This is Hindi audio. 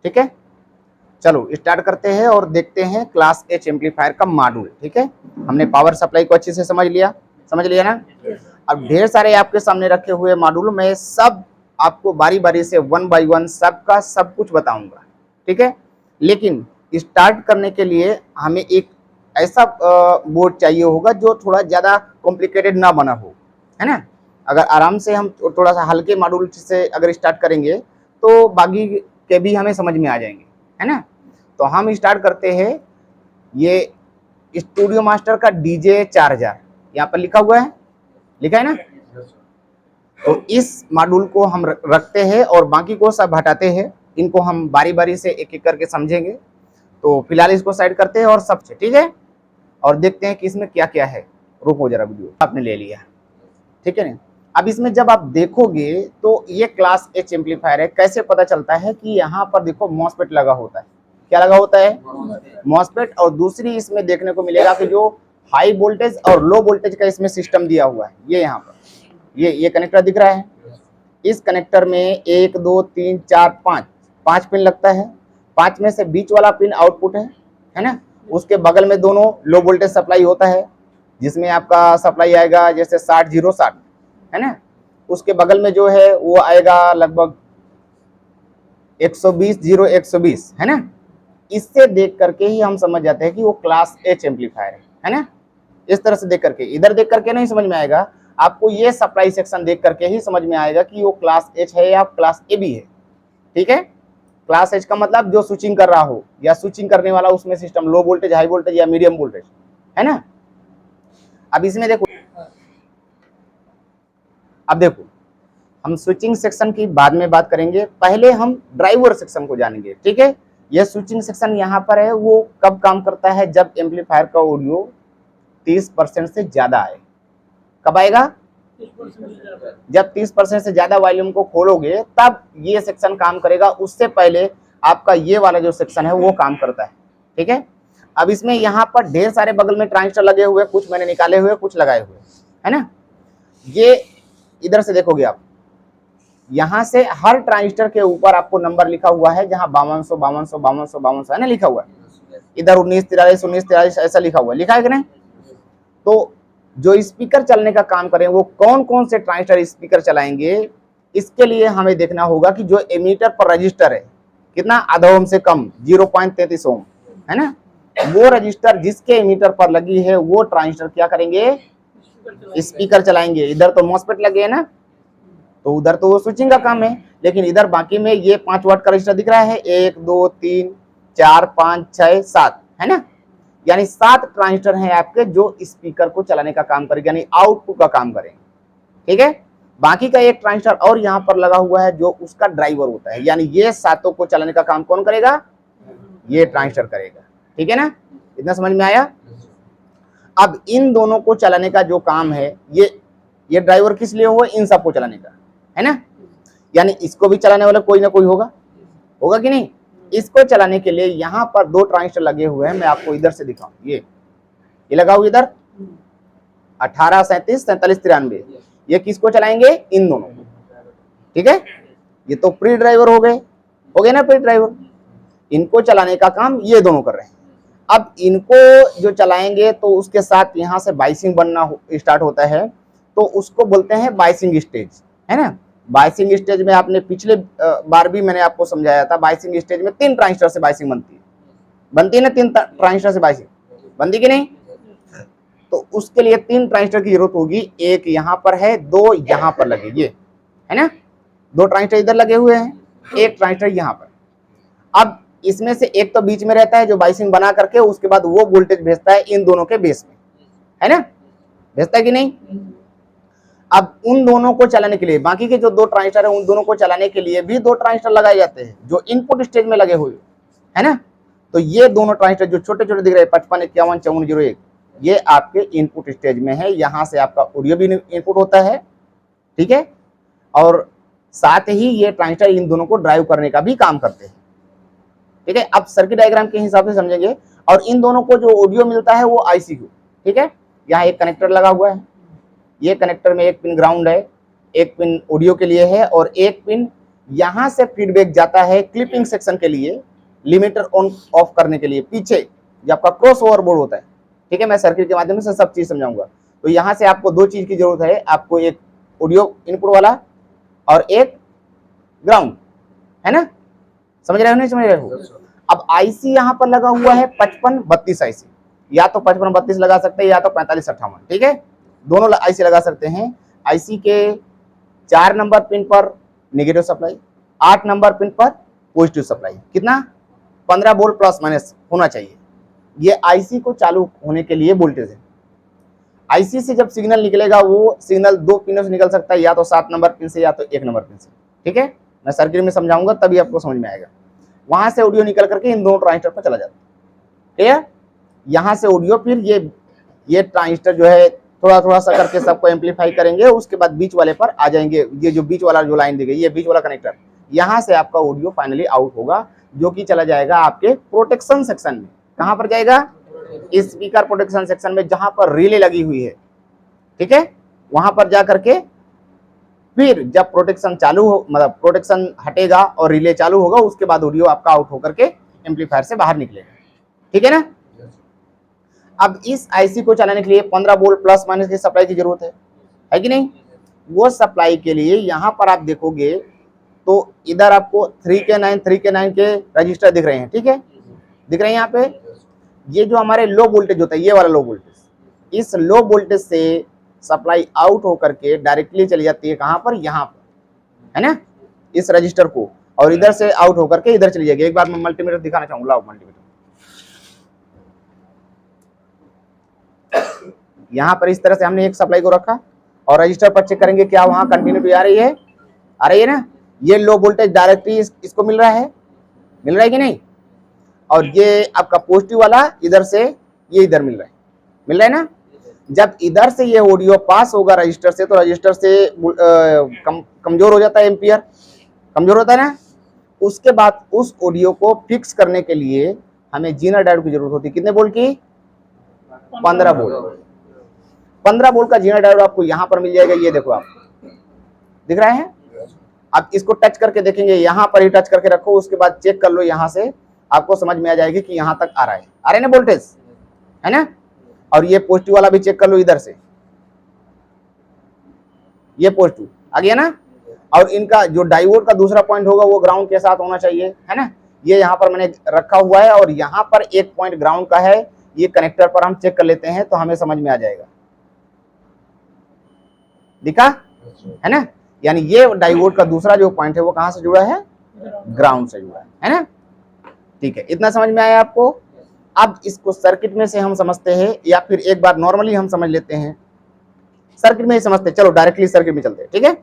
ठीक है, चलो स्टार्ट करते हैं और देखते हैं क्लास एच एम्पलीफायर का मॉड्यूल। ठीक है, हमने पावर सप्लाई को अच्छे से समझ लिया ना। अब ढेर सारे आपके सामने रखे हुए मॉड्यूल, मैं सब आपको बारी बारी से 1 बाय 1 सबका सब कुछ बताऊंगा। ठीक है, लेकिन स्टार्ट करने के लिए हमें एक ऐसा बोर्ड चाहिए होगा जो थोड़ा ज़्यादा कॉम्प्लिकेटेड ना बना हो, है ना। अगर आराम से हम थोड़ा सा हल्के मॉड्यूल से अगर स्टार्ट करेंगे तो बाकी के भी हमें समझ में आ जाएंगे, है ना। तो हम स्टार्ट करते हैं, ये स्टूडियो मास्टर का DJ 4000 यहाँ पर लिखा हुआ है, लिखा है ना। तो इस मॉड्यूल को हम रखते हैं और बाकी को सब हटाते हैं, इनको हम बारी बारी से एक एक करके समझेंगे। तो फिलहाल इसको साइड करते हैं और सबसे, ठीक है, और देखते हैं कि इसमें क्या क्या है। रुको जरा, वीडियो आपने ले लिया, ठीक है ना। अब इसमें जब आप देखोगे तो ये क्लास एच एम्पलीफायर है। कैसे पता चलता है कि यहाँ पर देखो मॉसफेट लगा होता है। क्या लगा होता है? मॉसफेट। और दूसरी इसमें देखने को मिलेगा कि जो हाई वोल्टेज और लो वोल्टेज का इसमें सिस्टम दिया हुआ है। ये यहाँ पर ये कनेक्टर दिख रहा है। इस कनेक्टर में 1 2 3 4 5 पिन लगता है। 5 में से बीच वाला पिन आउटपुट है ना। उसके बगल में दोनों लो वोल्टेज सप्लाई होता है, जिसमें आपका सप्लाई आएगा जैसे 60 0 60, है ना। उसके बगल में जो है वो आएगा लगभग 120 0 120, है ना। इससे देख करके ही हम समझ जाते हैं कि वो क्लास एच एम्पलीफायर है ना। इस तरह से देख करके, इधर देख करके नहीं समझ में आएगा आपको, ये सप्लाई सेक्शन देख करके ही समझ में आएगा कि वो क्लास एच है या क्लास ए बी है। ठीक है, क्लास एच का मतलब जो स्विचिंग कर रहा हो या स्विचिंग करने वाला उसमें system, low voltage, high voltage या मीडियम वोल्टेज, है ना। अब इसमें देखो, अब देखो हम स्विचिंग सेक्शन की बाद में बात करेंगे, पहले हम ड्राइवर सेक्शन को जानेंगे। ठीक है, यह स्विचिंग सेक्शन यहाँ पर है, वो कब काम करता है? जब एम्पलीफायर का ऑडियो 30% से ज्यादा आए। कब आएगा? जब 30% से ज्यादा वॉल्यूम को खोलोगे तब ये सेक्शन काम करेगा। उससे पहले आपका ये वाला जो सेक्शन है वो काम करता है। ठीक है, अब इसमें यहाँ पर ढेर सारे बगल में ट्रांजिस्टर लगे हुए, कुछ मैंने निकाले हुए, कुछ लगाए हुए, है ना। ये इधर से देखोगे आप, यहाँ से हर ट्रांजिस्टर के ऊपर आपको नंबर लिखा हुआ है, जहाँ 5200 है ना लिखा हुआ है। इधर 1943 ऐसा लिखा हुआ है, लिखा है कि नहीं। तो जो स्पीकर चलने का काम करें वो कौन कौन से ट्रांजिस्टर स्पीकर चलाएंगे, इसके लिए हमें देखना होगा कि जो एमीटर पर रजिस्टर है कितना, आधा ओम से कम 0.33 ओम, है ना। वो रजिस्टर जिसके एमीटर पर लगी है वो ट्रांजिस्टर क्या करेंगे? स्पीकर चलाएंगे। इधर तो मॉसफेट लगे है ना, तो उधर तो वो स्विचिंग का काम है, लेकिन इधर बाकी में ये 5 वाट का रजिस्टर दिख रहा है, 1 2 3 4 5 6 7, है ना। यानी 7 ट्रांजिस्टर हैं आपके जो स्पीकर को चलाने का काम करेंगे, यानी आउटपुट का काम करेंगे। ठीक है, बाकी का एक ट्रांजिस्टर और यहाँ पर लगा हुआ है जो उसका ड्राइवर होता है, यानी ये सातों को चलाने का काम कौन करेगा? ये ट्रांजिस्टर करेगा। ठीक है ना, इतना समझ में आया। अब इन दोनों को चलाने का जो काम है, ये ड्राइवर किस लिए हुआ? इन सबको चलाने का, है ना। यानी इसको भी चलाने वाला कोई ना कोई होगा कि नहीं। इसको चलाने के लिए यहाँ पर 2 ट्रांजिस्टर लगे हुए हैं, मैं आपको इधर से दिखाऊं। ये लगा हुआ इधर 18 37 47 93, ये किसको चलाएंगे? इन दोनों को। ठीक है, ये तो प्री ड्राइवर हो गए ना, प्री ड्राइवर। इनको चलाने का काम ये दोनों कर रहे हैं। अब इनको जो चलाएंगे तो उसके साथ यहाँ से बाइसिंग बनना स्टार्ट होता है, तो उसको बोलते हैं बाइसिंग स्टेज, है ना। बाइसिंग स्टेज में आपने पिछले बार भी मैंने आपको समझाया था, बाइसिंग स्टेज में 3 ट्रांजिस्टर से बाइसिंग बनती है ना, 3 ट्रांजिस्टर से बाइसिंग बनती कि नहीं। तो उसके लिए 3 ट्रांजिस्टर की जरूरत होगी, एक यहाँ पर है, 2 यहाँ पर लगे, ये है ना, 2 ट्रांजिस्टर इधर लगे हुए हैं, एक ट्रांजिस्टर यहाँ पर। अब इसमें से एक तो बीच में रहता है जो बाइसिंग बना करके उसके बाद वो वोल्टेज भेजता है इन दोनों के बेस में, है ना, भेजता है कि नहीं। अब उन दोनों को चलाने के लिए बाकी के जो 2 ट्रांजिस्टर है उन दोनों को चलाने के लिए भी 2 ट्रांजिस्टर लगाए जाते हैं जो इनपुट स्टेज में लगे हुए, है ना। तो ये दोनों ट्रांजिस्टर जो छोटे छोटे दिख रहे हैं 55 51 54 01, ये आपके इनपुट स्टेज में है। यहाँ से आपका ऑडियो भी इनपुट होता है। ठीक है, और साथ ही ये ट्रांजिस्टर इन दोनों को ड्राइव करने का भी काम करते हैं। ठीक है, अब सर्किट डायग्राम के हिसाब से समझेंगे। और इन दोनों को जो ऑडियो मिलता है वो आईसी को, ठीक है, यहाँ एक कनेक्टर लगा हुआ है, ये कनेक्टर में एक पिन ग्राउंड है, एक पिन ऑडियो के लिए है और एक पिन यहां से फीडबैक जाता है क्लिपिंग सेक्शन के लिए, लिमिटर ऑन ऑफ करने के लिए पीछे जो आपका क्रॉस ओवर बोर्ड होता है। ठीक है, मैं सर्किट के माध्यम से सब चीज समझाऊंगा। तो यहां से आपको दो चीज की जरूरत है, आपको एक ऑडियो इनपुट वाला और एक ग्राउंड, है ना? समझ रहे हो नहीं समझ रहे हो? अब आईसी यहां पर लगा हुआ है 5532 आईसी, या तो 5532 लगा सकते हैं या तो 4558। ठीक है, दोनों आईसी लगा सकते हैं। आईसी के 4 नंबर पिन पर नेगेटिव सप्लाई, 8 नंबर पिन पर पॉजिटिव सप्लाई, कितना 15 वोल्ट प्लस माइनस होना चाहिए। ये आईसी को चालू होने के लिए वोल्टेज है। आईसी से जब सिग्नल निकलेगा वो सिग्नल दो पिनों से निकल सकता है, या तो 7 नंबर पिन से या तो 1 नंबर पिन से। ठीक है, मैं सर्किट में समझाऊंगा तभी आपको समझ में आएगा। वहां से ऑडियो निकल करके इन दोनों ट्रांजिस्टर पर चला जाता है। ठीक है, यहां से ऑडियो फिर ये ट्रांजिस्टर जो है थोड़ा थोड़ा सा करके सबको एम्पलीफाई करेंगे, उसके बाद बीच वाले पर आ जाएंगे। ये जो बीच वाला जो लाइन दी गई, ये बीच वाला कनेक्टर, यहां से आपका ऑडियो फाइनली आउट होगा, जो कि चला जाएगा आपके प्रोटेक्शन सेक्शन में। कहां पर जाएगा? स्पीकर प्रोटेक्शन सेक्शन में, जहां पर रिले लगी हुई है। ठीक है, वहां पर जा करके फिर जब प्रोटेक्शन चालू हो, मतलब प्रोटेक्शन हटेगा और रिले चालू होगा, उसके बाद ऑडियो आपका आउट होकर के एम्पलीफायर से बाहर निकलेगा। ठीक है ना? अब इस आईसी को चलाने के लिए 15 वोल्ट प्लस माइनस की सप्लाई की जरूरत है कि नहीं? वो सप्लाई के लिए यहां पर आप देखोगे तो इधर आपको 3K9 के रजिस्टर दिख रहे हैं। ठीक है, दिख रहे हैं यहाँ पे। ये जो हमारे लो वोल्टेज होता है, ये वाला लो वोल्टेज, इस लो वोल्टेज से सप्लाई आउट होकर के डायरेक्टली चली जाती है कहां पर? यहाँ पर, है ना, इस रजिस्टर को, और इधर से आउट होकर के इधर चली जाएगी। एक बार मैं मल्टीमीटर दिखाना चाहूंगा, लाओ मल्टीमीटर। यहां पर इस तरह से हमने एक सप्लाई को रखा और रजिस्टर पर चेक करेंगे क्या वहां कंटिन्यूटी आ रही है? आ रही है ना? ये लो वोल्टेज डायरेक्टली इसको मिल रहा है, मिल रहा है कि नहीं? और ये आपका पॉजिटिव वाला इधर से ये इधर मिल रहा है, मिल रहा है ना? जब इधर से ये ऑडियो पास होगा रजिस्टर से, तो रजिस्टर से कमजोर हो जाता है, एम्पियर कमजोर होता है ना। उसके बाद उस ऑडियो को फिक्स करने के लिए हमें जीनर डायोड की जरूरत होती है। कितने वोल्ट की? 15 वोल्ट। 15 वोल्ट का जीनर डायोड आपको यहां पर मिल जाएगा। ये देखो, आप दिख रहा है? आप इसको टच करके देखेंगे, यहां पर ही टच करके रखो, उसके बाद चेक कर लो, यहां से आपको समझ में आ जाएगी कि यहां तक आ रहा है ना वोल्टेज, है ना? और ये पॉजिटिव वाला भी चेक कर लो, इधर से ये पॉजिटिव आ गया ना। और इनका जो डायोड का दूसरा पॉइंट होगा वो ग्राउंड के साथ होना चाहिए, है ना। ये यहाँ पर मैंने रखा हुआ है और यहाँ पर एक पॉइंट ग्राउंड का है। ये कनेक्टर पर हम चेक कर लेते हैं तो हमें समझ में आ जाएगा। दिखा, है ना। यानी ये डायोड का दूसरा जो पॉइंट है वो कहां से जुड़ा है? ग्राउंड से जुड़ा है ना। ठीक है, इतना समझ में आया आपको? अब इसको सर्किट में से हम समझते हैं, या फिर एक बार नॉर्मली हम समझ लेते हैं, सर्किट में ही समझते हैं। चलो डायरेक्टली सर्किट में चलते हैं। ठीक है,